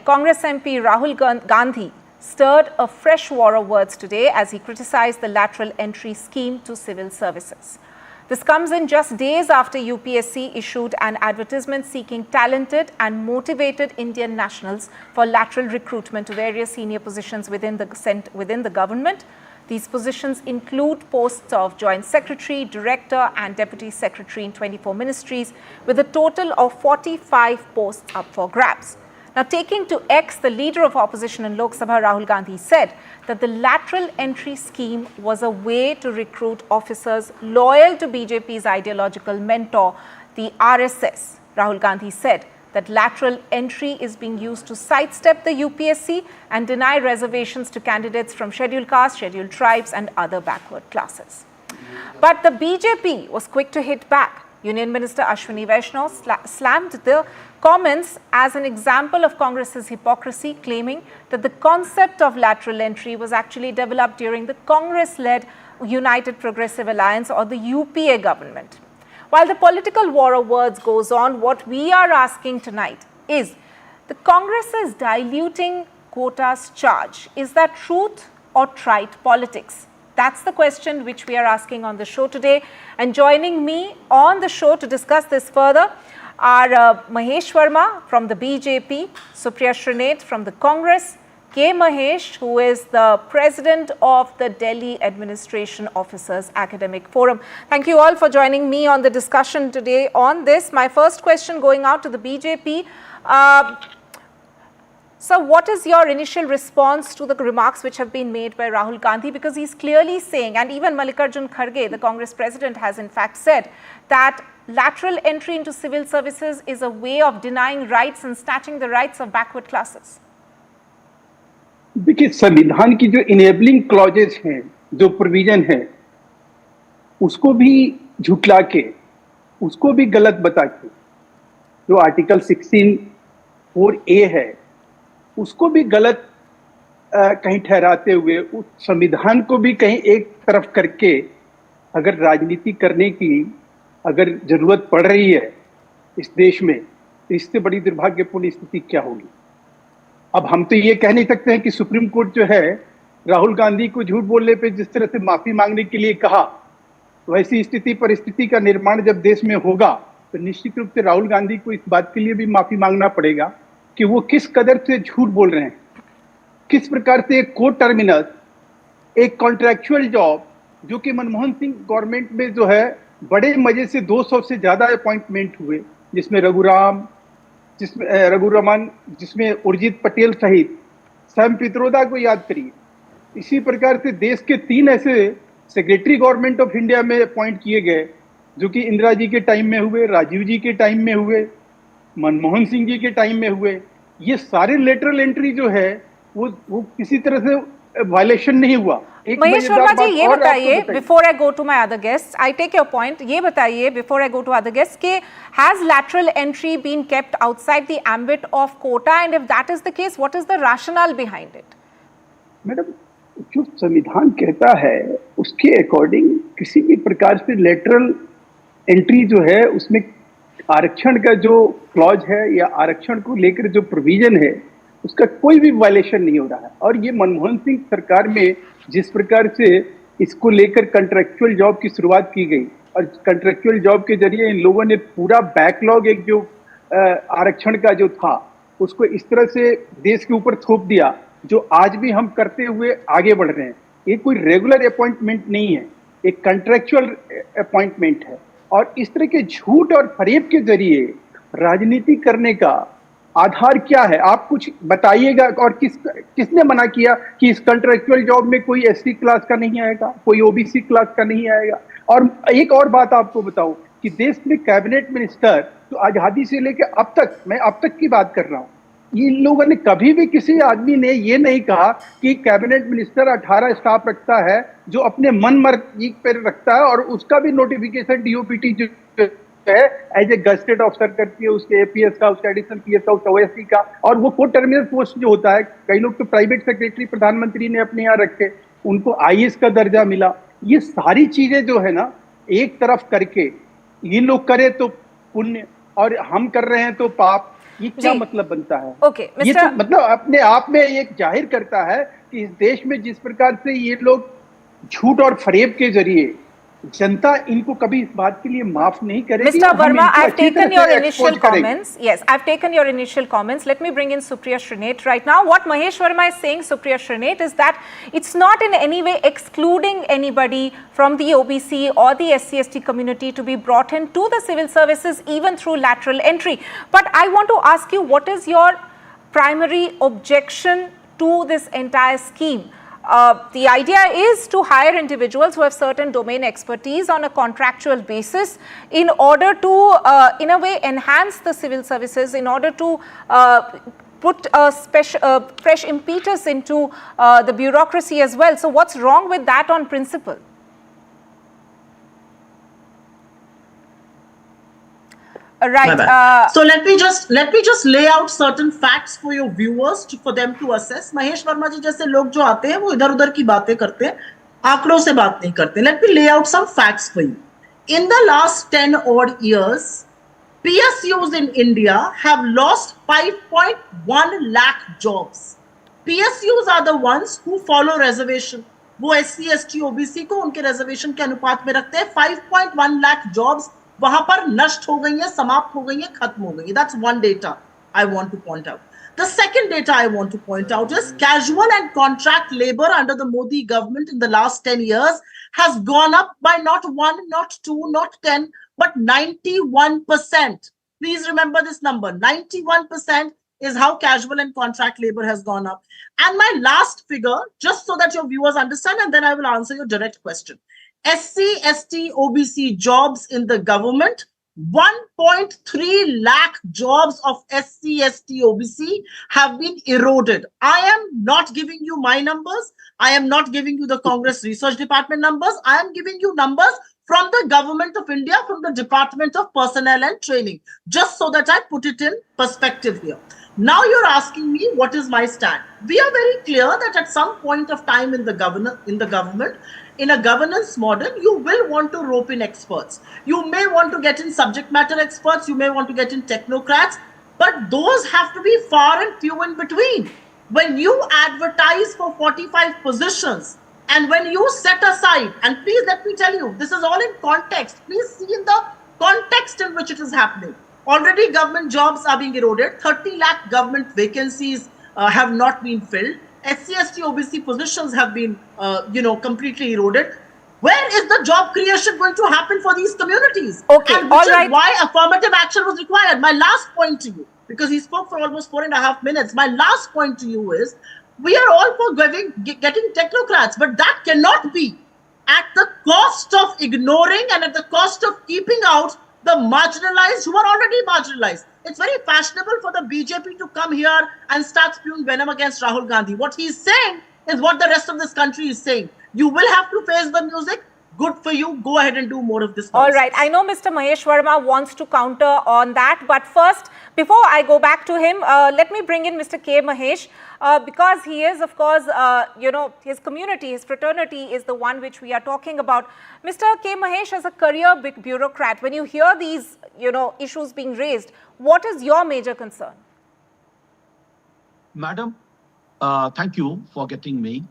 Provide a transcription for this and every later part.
Congress MP Rahul Gandhi stirred a fresh war of words today as he criticized the lateral entry scheme to civil services. This comes in just days after UPSC issued an advertisement seeking talented and motivated Indian nationals for lateral recruitment to various senior positions within the government. These positions include posts of Joint Secretary, Director and Deputy Secretary in 24 ministries, with a total of 45 posts up for grabs. Now, taking to X, the leader of opposition in Lok Sabha, Rahul Gandhi, said that the lateral entry scheme was a way to recruit officers loyal to BJP's ideological mentor, the RSS. Rahul Gandhi said that lateral entry is being used to sidestep the UPSC and deny reservations to candidates from scheduled castes, scheduled tribes and other backward classes. But the BJP was quick to hit back. Union Minister Ashwini Vaishnaw slammed the comments as an example of Congress's hypocrisy, claiming that the concept of lateral entry was actually developed during the Congress-led United Progressive Alliance or the UPA government. While the political war of words goes on, what we are asking tonight is the Congress is diluting quotas charge. Is that truth or trite politics? That's the question which we are asking on the show today. And joining me on the show to discuss this further are Mahesh Verma from the BJP, Supriya Srinath from the Congress, K. Mahesh, who is the president of the Delhi Administration Officers Academic Forum. Thank you all for joining me on the discussion today on this. My first question going out to the BJP. So what is your initial response to the remarks which have been made by Rahul Gandhi? Because he's clearly saying, and even Mallikarjun Kharge, the Congress president, has in fact said that lateral entry into civil services is a way of denying rights and snatching the rights of backward classes. देखिए, संविधान की जो enabling clauses हैं, जो provision है, उसको भी झुठला के, उसको भी गलत बता के, जो आर्टिकल 16(4)A है, उसको भी गलत कहीं ठहराते हुए, उस संविधान को भी कहीं एक तरफ करके अगर राजनीति करने की अगर जरूरत पड़ रही है इस देश में, तो इससे बड़ी दुर्भाग्यपूर्ण स्थिति क्या होगी। अब हम तो ये कह नहीं सकते हैं कि सुप्रीम कोर्ट जो है राहुल गांधी को झूठ बोलने पे जिस तरह से माफी मांगने के लिए कहा, वैसी स्थिति परिस्थिति का निर्माण जब देश में होगा तो निश्चित रूप से राहुल गांधी को इस बात के लिए भी माफी मांगना पड़ेगा कि वो किस कदर से झूठ बोल रहे हैं, किस प्रकार से एक कोर्ट टर्मिनस, एक कॉन्ट्रैक्चुअल जॉब जो कि मनमोहन सिंह गवर्नमेंट में जो है बड़े मजे से 200 से ज्यादा अपॉइंटमेंट हुए, जिसमें रघुरमन, जिसमें उर्जित पटेल सहित सैम पित्रोदा को याद करिए। इसी प्रकार से देश के 3 ऐसे सेक्रेटरी गवर्नमेंट ऑफ इंडिया में अपॉइंट किए गए जो कि इंदिरा जी के टाइम में हुए, राजीव जी के टाइम में हुए, मनमोहन सिंह जी के टाइम में हुए। ये सारे लेटरल एंट्री जो है वो किसी तरह से वायलेशन नहीं हुआ। महेश वर्मा जी, ये बताइए, before I go to my other guest, I take your point, ये बताइए before I go to other guest कि has lateral entry been kept outside the ambit of quota, and if that is the case, what is the rationale behind it? Madam, जो संविधान कहता है उसके according किसी भी प्रकार से लेटरल एंट्री जो है उसमें आरक्षण का जो क्लॉज है या आरक्षण को लेकर जो प्रोविजन है उसका कोई भी वायलेशन नहीं हो रहा है। और ये मनमोहन सिंह सरकार में जिस प्रकार से इसको लेकर कॉन्ट्रैक्चुअल जॉब की शुरुआत की गई और कॉन्ट्रैक्चुअल जॉब के जरिए इन लोगों ने पूरा बैकलॉग एक जो आरक्षण का जो था उसको इस तरह से देश के ऊपर थोप दिया, जो आज भी हम करते हुए आगे बढ़ रहे हैं। ये कोई रेगुलर अपॉइंटमेंट नहीं है, एक कॉन्ट्रैक्चुअल अपॉइंटमेंट है। और इस तरह के झूठ और फरेब के जरिए राजनीति करने का आधार क्या है? आप कुछ बताइएगा। और किसने मना किया कि इस कॉन्ट्रैक्चुअल जॉब में कोई एससी क्लास का नहीं आएगा, कोई ओबीसी क्लास का नहीं आएगा? और एक और बात आपको बताऊं कि देश में कैबिनेट मिनिस्टर तो आजादी से लेकर अब तक, मैं अब तक की बात कर रहा हूं, इन लोगों ने कभी भी किसी आदमी ने ये नहीं कहा कि कैबिनेट मिनिस्टर 18 स्टाफ रखता है जो अपने मन मर्जी पर रखता है और उसका भी नोटिफिकेशन डीओपीटी जो है एज ए गजेटेड ऑफिसर करती है, उसके एपीएस का, उसके एडिशनल पीएस का, उसका ओएससी का। और वो कोर्ट टर्मिनल पोस्ट जो होता है, कई लोग तो प्राइवेट सेक्रेटरी प्रधानमंत्री ने अपने यहाँ रखे, उनको आईएएस का दर्जा मिला। ये सारी चीजें जो है ना एक तरफ करके ये लोग करे तो पुण्य और हम कर रहे हैं तो पाप, ये क्या मतलब बनता है? ओके ये तो मतलब अपने आप में एक जाहिर करता है कि इस देश में जिस प्रकार से ये लोग झूठ और फरेब के जरिए जनता इनको कभी इस बात के लिए माफ नहीं करेगी। Mr. Verma, I've taken your initial comments. Yes, I've taken your initial comments. Let me bring in Supriya Shrinate right now. What Mahesh Verma is saying, Supriya Shrinate, is that it's not in any way excluding anybody from the OBC or the SC/ST community to be brought in to the civil services even through lateral entry. But I want to ask you, what is your primary objection to this entire scheme? The idea is to hire individuals who have certain domain expertise on a contractual basis in order to, in a way, enhance the civil services, in order to put a fresh impetus into the bureaucracy as well. So what's wrong with that on principle? Right. So let me just lay out certain facts for your viewers for them to assess. Mahesh Verma ji जैसे लोग जो आते हैं वो इधर उधर की बातें करते हैं, आंकड़ों से बात नहीं करते. Let me lay out some facts for you. In the last 10 odd years, PSUs in India have lost 5.1 lakh jobs. PSUs are the ones who follow reservation. वो SC, ST, OBC को उनके reservation के अनुपात में रखते हैं. 5.1 lakh jobs वहां पर नष्ट हो गई है, समाप्त हो गई है, खत्म हो गई है. That's one data I want to point out. The second data I want to point out is casual and contract labor under the Modi government in the last 10 years has gone up by not 1, not 2, not 10, but 91%. Please remember this number. 91% is how casual and contract labor has gone up. And my last figure, just so that your viewers understand, and then I will answer your direct question. SC, ST, OBC jobs in the government, 1.3 lakh jobs of SC, ST, OBC have been eroded. I am not giving you my numbers. I am not giving you the Congress Research Department numbers. I am giving you numbers from the Government of India, from the Department of Personnel and Training, just so that I put it in perspective here. Now you're asking me, what is my stand? We are very clear that at some point of time in the government, in a governance model, you will want to rope in experts. You may want to get in subject matter experts. You may want to get in technocrats, but those have to be far and few in between. When you advertise for 45 positions, and when you set aside, and please let me tell you, this is all in context. Please see in the context in which it is happening. Already government jobs are being eroded. 30 lakh government vacancies have not been filled. SC, ST, OBC positions have been, completely eroded. Where is the job creation going to happen for these communities? Okay, and which is why affirmative action was required. My last point to you, because he spoke for almost 4.5 minutes. My last point to you is, we are all for getting technocrats, but that cannot be at the cost of ignoring and at the cost of keeping out the marginalized who are already marginalized. It's very fashionable for the BJP to come here and start spewing venom against Rahul Gandhi. What he's saying is what the rest of this country is saying. You will have to face the music. Good for you. Go ahead and do more of this. All right. I know Mr. Mahesh Verma wants to counter on that. But first, before I go back to him, let me bring in Mr. K. Mahesh. Because he is, of course, his community, his fraternity is the one which we are talking about. Mr. K. Mahesh, as a career bureaucrat, when you hear these, issues being raised, what is your major concern? Madam, thank you for getting me.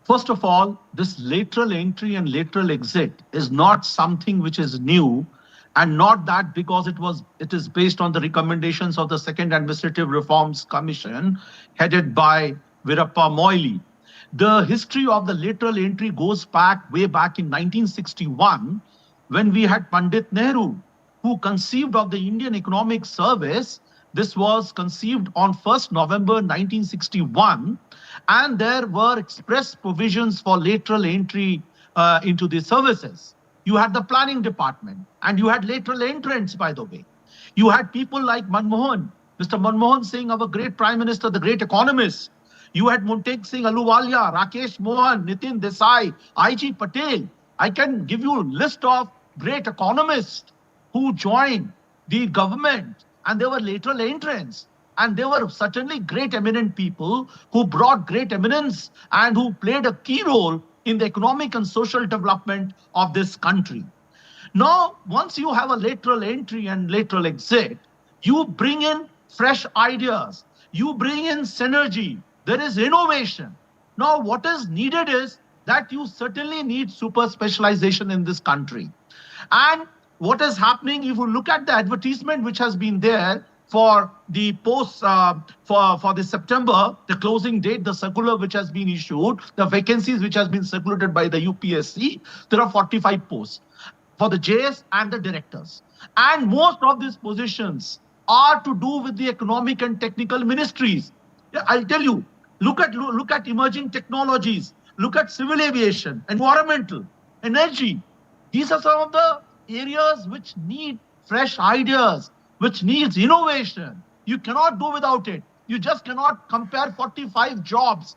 First of all, this lateral entry and lateral exit is not something which is new, and not that because it is based on the recommendations of the Second Administrative Reforms Commission headed by Veerappa Moily. The history of the lateral entry goes way back in 1961, when we had Pandit Nehru, who conceived of the Indian Economic Service. This was conceived on 1st November 1961, and there were express provisions for lateral entry into the services. You had the planning department, and you had lateral entrants, by the way. You had people like Manmohan, Mr. Manmohan Singh, our great Prime Minister, the great economist. You had Monteg Singh Ahluwalia, Rakesh Mohan, Nitin Desai, I.G. Patel. I can give you a list of great economists who joined the government, and they were lateral entrants. And they were certainly great eminent people who brought great eminence and who played a key role in the economic and social development of this country. Now, once you have a lateral entry and lateral exit, you bring in fresh ideas. You bring in synergy. There is innovation. Now, what is needed is that you certainly need super specialization in this country. And what is happening, if you look at the advertisement which has been there for the post for the September, the closing date, the circular which has been issued, the vacancies which has been circulated by the UPSC, there are 45 posts for the JS and the directors. And most of these positions are to do with the economic and technical ministries. Yeah, I'll tell you, look at emerging technologies, look at civil aviation, environmental, energy. These are some of the areas which need fresh ideas, which needs innovation. You cannot do without it. You just cannot compare 45 jobs,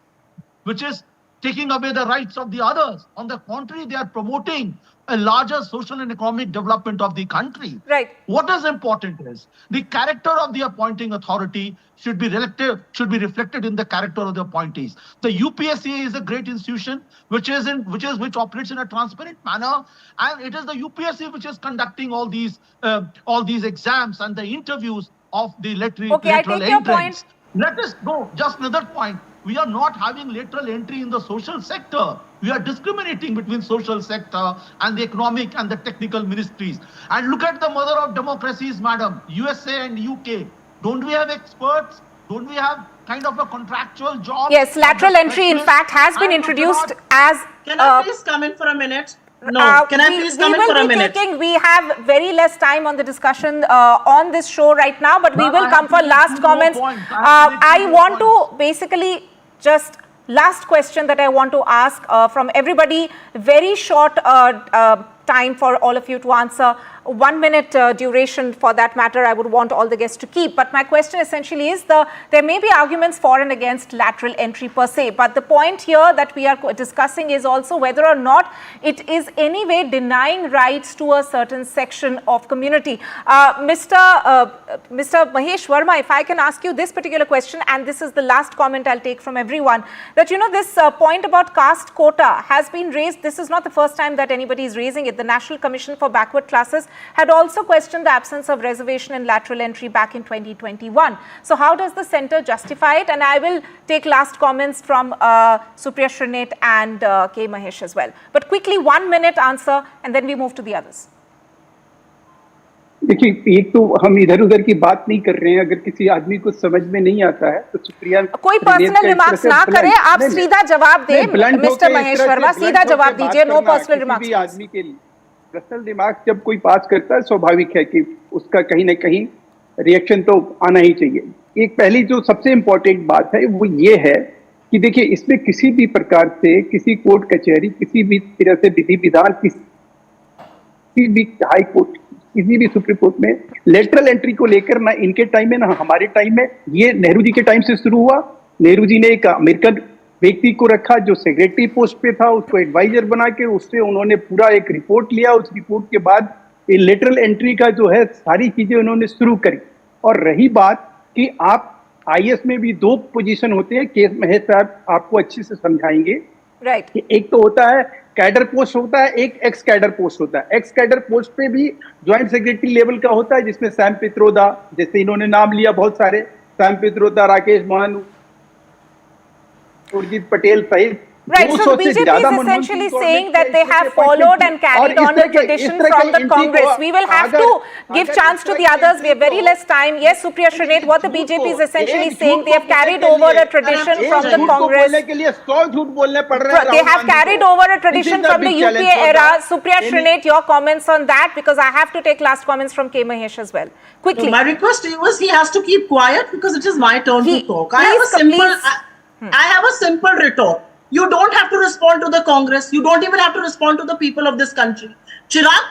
which is taking away the rights of the others. On the contrary, they are promoting a larger social and economic development of the country. Right. What is important is the character of the appointing authority should be reflected in the character of the appointees. The UPSC is a great institution which operates in a transparent manner, and it is the UPSC which is conducting all these exams and the interviews of the lateral entrants. Let us go. Just another point. We are not having lateral entry in the social sector. We are discriminating between social sector and the economic and the technical ministries. And look at the mother of democracies, madam, USA and UK. Don't we have experts? Don't we have kind of a contractual job? Yes, lateral entry, in fact, has been introduced as... Can I please come in for a minute? No, can I please come in for a minute? We have very less time on the discussion on this show right now, but we will come for last comments. I want to basically just last question that I want to ask from everybody, very short time for all of you to answer. 1 minute duration for that matter, I would want all the guests to keep. But my question essentially is, there may be arguments for and against lateral entry per se, but the point here that we are discussing is also whether or not it is anyway denying rights to a certain section of community. Mr. Mahesh Verma, if I can ask you this particular question, and this is the last comment I'll take from everyone, that this point about caste quota has been raised. This is not the first time that anybody is raising it. The National Commission for Backward Classes had also questioned the absence of reservation and lateral entry back in 2021. So how does the centre justify it? And I will take last comments from Supriya Shrinate and K. Mahesh as well. But quickly, 1 minute answer, and then we move to the others. देखिए, एक तो हम इधर उधर की बात नहीं कर रहे हैं. अगर किसी आदमी को समझ में नहीं आता है तो सुप्रिया कोई पर्सनल रिमार्क्स ना करें, आप सीधा जवाब दें. मिस्टर महेश वर्मा, सीधा जवाब दीजिए, नो पर्सनल रिमार्क्स. आदमी के लिए पर्सनल रिमार्क्स जब कोई पास करता है, स्वाभाविक है कि उसका कहीं ना कहीं रिएक्शन तो आना ही चाहिए. एक पहली जो सबसे इम्पोर्टेंट बात है वो ये है कि देखिए, इसमें किसी भी प्रकार से किसी कोर्ट कचहरी, किसी भी तरह से विधि विधान, किसी भी हाई कोर्ट, किसी भी सुप्रीम कोर्ट में लेटरल एंट्री को लेकर ना इनके टाइम में ना हमारे टाइम में, ये नेहरू जी के टाइम से शुरू हुआ. नेहरू जी ने एक अमेरिकन व्यक्ति को रखा जो सेक्रेटरी पोस्ट पे था, उसको एडवाइजर बना के उससे उन्होंने पूरा एक रिपोर्ट लिया. उस रिपोर्ट के बाद ये लेटरल एंट्री का जो है सारी चीजें उन्होंने शुरू करी. और रही बात कि आप आईएएस में भी 2 पोजीशन होते हैं, के महेश साहब आपको अच्छे से समझाएंगे. राइट. एक तो होता है कैडर पोस्ट होता है, एक एक्स कैडर पोस्ट होता है. एक्स कैडर पोस्ट पे भी ज्वाइंट सेक्रेटरी लेवल का होता है, जिसमें सैम पित्रोदा, जैसे इन्होंने नाम लिया बहुत सारे, सैम पित्रोदा, राकेश मोहन, उर्जित पटेल सहित. Right, so BJP is essentially saying that they have followed and carried on the tradition from the Congress. We will have to give chance to the others. We have very less time. Yes, Supriya Shrinate, what the BJP is essentially saying, they have carried over a tradition from the Congress. They have carried over a tradition from the UPA era. Supriya Shrinate, your comments on that, because I have to take last comments from K. Mahesh as well. Quickly. So my request to you is he has to keep quiet because it is my turn to talk. I have a simple retort. You don't have to respond to the Congress. You don't even have to respond to the people of this country. Chirag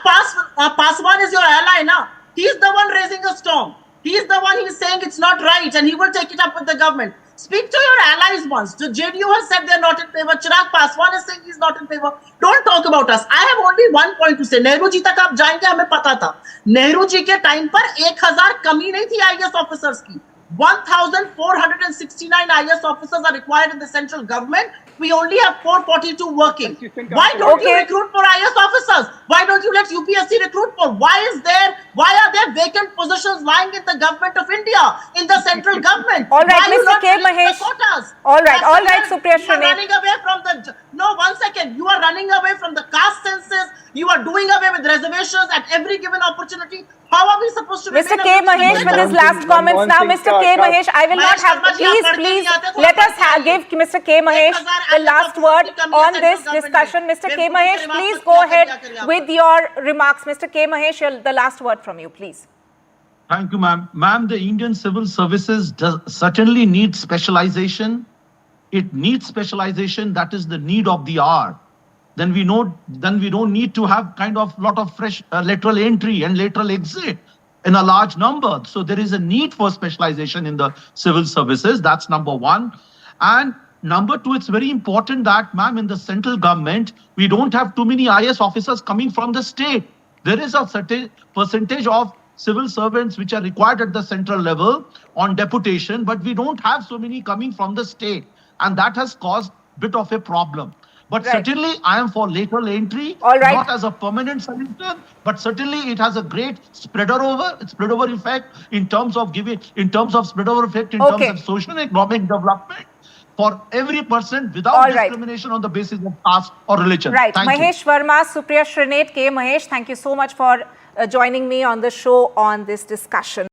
Paswan is your ally now. He is the one raising a storm. He is the one who is saying it's not right and he will take it up with the government. Speak to your allies once. The JDU has said they're not in favor. Chirag Paswan is saying he's not in favor. Don't talk about us. I have only one point to say. Nehru ji tak aap jayenge, hame pata tha. Nehru ji ke time par 1000 कमी नहीं थी IAS officers की. 1,469 IS officers are required in the central government. We only have 442 working. Why don't you recruit more IS officers? Why don't you let UPSC recruit more? Why are there vacant positions lying in the government of India, in the central government? All right, Why are you Mr. not K. filling the Mahesh. quotas? All right, Supriya You are Shrinet. running away from the, no, 1 second. You are running away from the caste census. You are doing away with reservations at every given opportunity. How are we supposed to Mr. remain K. a Mahesh, with his last comments now. Mr. K. Mahesh, I will not have. Please, let us give Mr. K. Mahesh the last word on this discussion. Mr. K. Mahesh, please go ahead with your remarks. Mr. K. Mahesh, the last word from you, please. Thank you, ma'am. Ma'am, the Indian civil services certainly need specialization. It needs specialization. That is the need of the hour. Then we don't need to have kind of lot of fresh lateral entry and lateral exit in a large number. So there is a need for specialization in the civil services. That's number one. And number two, it's very important that, ma'am, in the central government, we don't have too many IS officers coming from the state. There is a certain percentage of civil servants which are required at the central level on deputation, but we don't have so many coming from the state. And that has caused a bit of a problem. But certainly, I am for lateral entry, not as a permanent solution, but certainly it has a great spread over effect in terms of spread over effect in terms of social and economic development for every person without discrimination on the basis of caste or religion. Right. Thank Mahesh Verma, Supriya Shrinet, K. Mahesh, thank you so much for joining me on the show on this discussion.